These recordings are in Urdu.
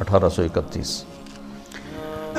1831।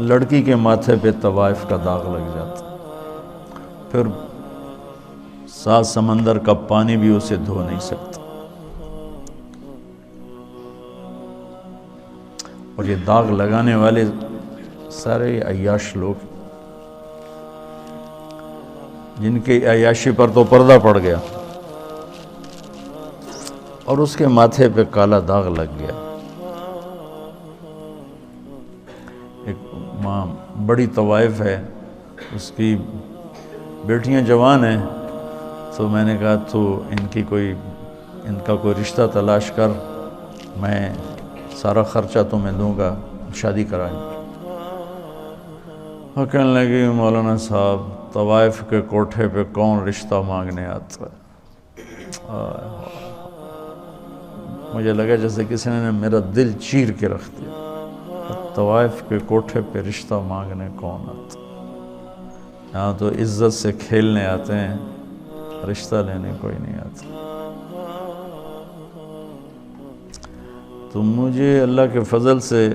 لڑکی کے ماتھے پہ طوائف کا داغ لگ جاتا، پھر 7 سمندر کا پانی بھی اسے دھو نہیں سکتا۔ اور یہ داغ لگانے والے سارے عیاش لوگ، جن کی عیاشی پر تو پردہ پڑ گیا اور اس کے ماتھے پہ کالا داغ لگ گیا۔ ایک ماں بڑی طوائف ہے، اس کی بیٹیاں جوان ہیں، تو میں نے کہا تو ان کا کوئی رشتہ تلاش کر، میں سارا خرچہ تمہیں دوں گا، شادی کرائیں۔ اور کہنے لگی مولانا صاحب طوائف کے کوٹھے پہ کون رشتہ مانگنے آتا ہے؟ مجھے لگا جیسے کسی نے میرا دل چیر کے رکھ دیا۔ طوائف کے کوٹھے پہ رشتہ مانگنے کون آتا؟ یہاں تو عزت سے کھیلنے آتے ہیں، رشتہ لینے کوئی نہیں آتا۔ تو مجھے اللہ کے فضل سے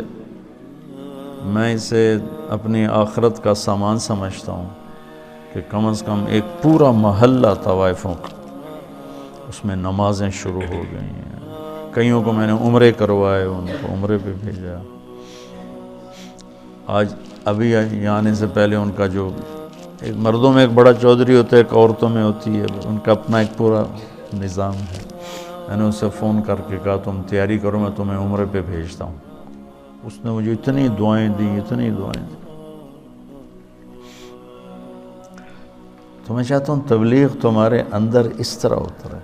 میں اسے اپنی آخرت کا سامان سمجھتا ہوں کہ کم از کم ایک پورا محلہ طوائفوں کا، اس میں نمازیں شروع ہو گئی ہیں، کئیوں کو میں نے عمرے کروائے، ان کو عمرے پہ بھیجا۔ آج ابھی آنے سے پہلے ان کا جو ایک مردوں میں ایک بڑا چودھری ہوتا ہے، ایک عورتوں میں ہوتی ہے، ان کا اپنا ایک پورا نظام ہے۔ میں نے اسے فون کر کے کہا تم تیاری کرو، میں تمہیں عمرے پہ بھیجتا ہوں۔ اس نے مجھے اتنی دعائیں دی، اتنی دعائیں دی۔ تو میں چاہتا ہوں تبلیغ تمہارے اندر اس طرح اترے۔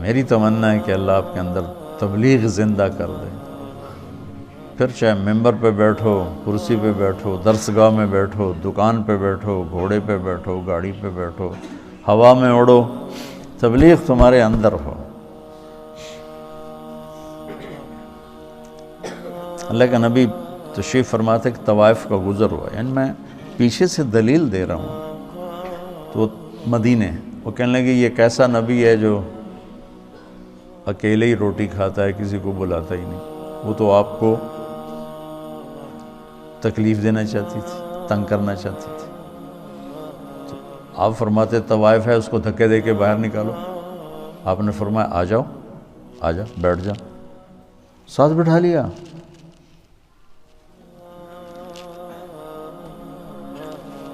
میری تمنا ہے کہ اللہ آپ کے اندر تبلیغ زندہ کر دے، پھر چاہے ممبر پہ بیٹھو، کرسی پہ بیٹھو، درسگاہ میں بیٹھو، دکان پہ بیٹھو، گھوڑے پہ بیٹھو، گاڑی پہ بیٹھو، ہوا میں اڑو، تبلیغ تمہارے اندر ہو۔ اللہ کا نبی تشریف فرماتے کہ طوائف کا گزر ہوا، یعنی میں پیچھے سے دلیل دے رہا ہوں، تو مدینے وہ کہنے لگے یہ کیسا نبی ہے جو اکیلے ہی روٹی کھاتا ہے، کسی کو بلاتا ہی نہیں؟ وہ تو آپ کو تکلیف دینا چاہتی تھی، تنگ کرنا چاہتی تھی۔ تو آپ فرماتے طوائف ہے، اس کو دھکے دے کے باہر نکالو۔ آپ نے فرمایا آ جاؤ، آ جا، بیٹھ جا، ساتھ بٹھا لیا۔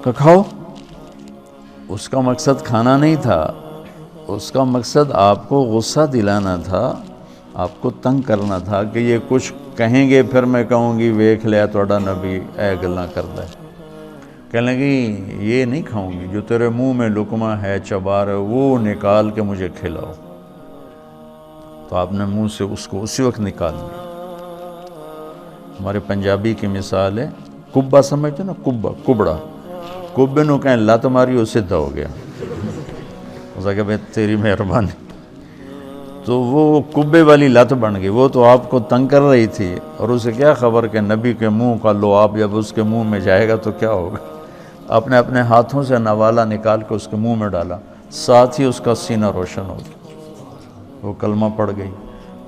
کہ کھاؤ۔ اس کا مقصد کھانا نہیں تھا، اس کا مقصد آپ کو غصہ دلانا تھا، آپ کو تنگ کرنا تھا کہ یہ کچھ کہیں گے پھر میں کہوں گی ویکھ لیا توڑا نبی اے گلاں کردا ہے۔ کہنے لگی یہ نہیں کھاؤں گی، جو تیرے منہ میں لقمہ ہے، چبار ہے، وہ نکال کے مجھے کھلاؤ۔ تو آپ نے منہ سے اس کو اسی وقت نکال لیا۔ ہمارے پنجابی کی مثال ہے، کبا سمجھتے نا، کبڑا، کبے نو کہیں لت ماری، وہ سدھا ہو گیا۔ اس کہ بھائی تیری مہربانی، تو وہ کبے والی لت بن گئی۔ وہ تو آپ کو تنگ کر رہی تھی، اور اسے کیا خبر کہ نبی کے منہ کا لعاب جب اس کے منہ میں جائے گا تو کیا ہوگا۔ آپ نے اپنے ہاتھوں سے نوالا نکال کے اس کے منہ میں ڈالا، ساتھ ہی اس کا سینہ روشن ہو گیا، وہ کلمہ پڑھ گئی،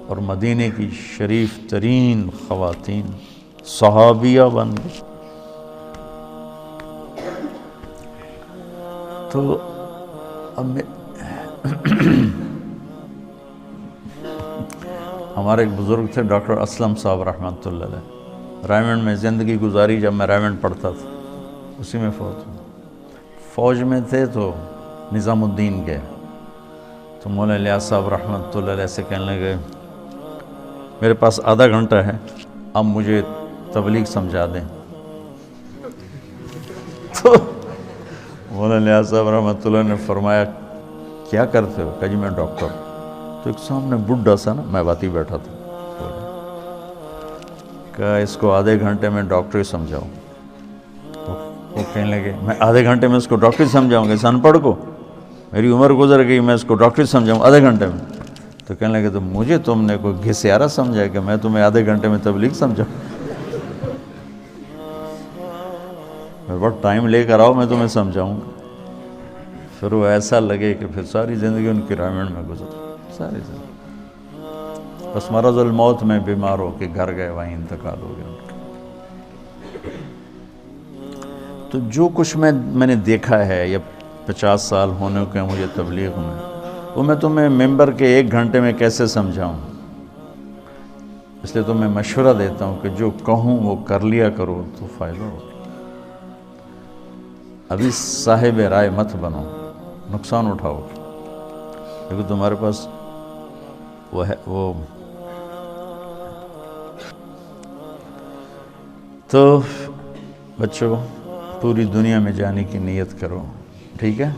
اور مدینے کی شریف ترین خواتین صحابیہ بن گئی۔ تو اب ہمارے ایک بزرگ تھے ڈاکٹر اسلم صاحب رحمۃ اللہ علیہ، رائمنڈ میں زندگی گزاری، جب میں رائمنڈ پڑھتا تھا اسی میں فوت ہوئے۔ فوج میں تھے تو نظام الدین گئے، تو مولانا الیاس صاحب رحمۃ اللہ علیہ سے کہنے لگے میرے پاس آدھا گھنٹہ ہے، اب مجھے تبلیغ سمجھا دیں۔ تو مولانا الیاس صاحب رحمۃ اللہ نے فرمایا کیا کرتے ہو؟ کہا جی میں ڈاکٹر۔ تو ایک سامنے بڈھا سا نا میں باتی بیٹھا تھا، کہا اس کو آدھے گھنٹے میں ڈاکٹری سمجھاؤں۔ وہ کہنے لگے میں آدھے گھنٹے میں اس کو ڈاکٹری سمجھاؤں گا، اس ان پڑھ کو میری عمر گزر گئی، میں اس کو ڈاکٹری سمجھاؤں آدھے گھنٹے میں؟ تو کہنے لگے تو مجھے تم نے کوئی گھسیارا سمجھا کہ میں تمہیں آدھے گھنٹے میں تبلیغ سمجھاؤں؟ میں بہت ٹائم لے کر آؤ، میں تمہیں سمجھاؤں گا۔ پھر وہ ایسا لگے کہ پھر ساری زندگی ان کی رائمنڈ میں گزر، ساری زندگی۔ بس مرض الموت میں بیمار ہو کے گھر گئے، وہیں انتقال ہو گیا ان کا۔ تو جو کچھ میں نے دیکھا ہے، یا 50 سال ہونے کے مجھے تبلیغ میں، وہ میں تمہیں ممبر کے 1 گھنٹے میں کیسے سمجھاؤں؟ اس لیے تو میں مشورہ دیتا ہوں کہ جو کہوں وہ کر لیا کرو تو فائدہ ہو۔ ابھی صاحب رائے مت بنو، نقصان اٹھاؤ، کیونکہ تمہارے پاس وہ تو بچوں پوری دنیا میں جانے کی نیت کرو، ٹھیک ہے؟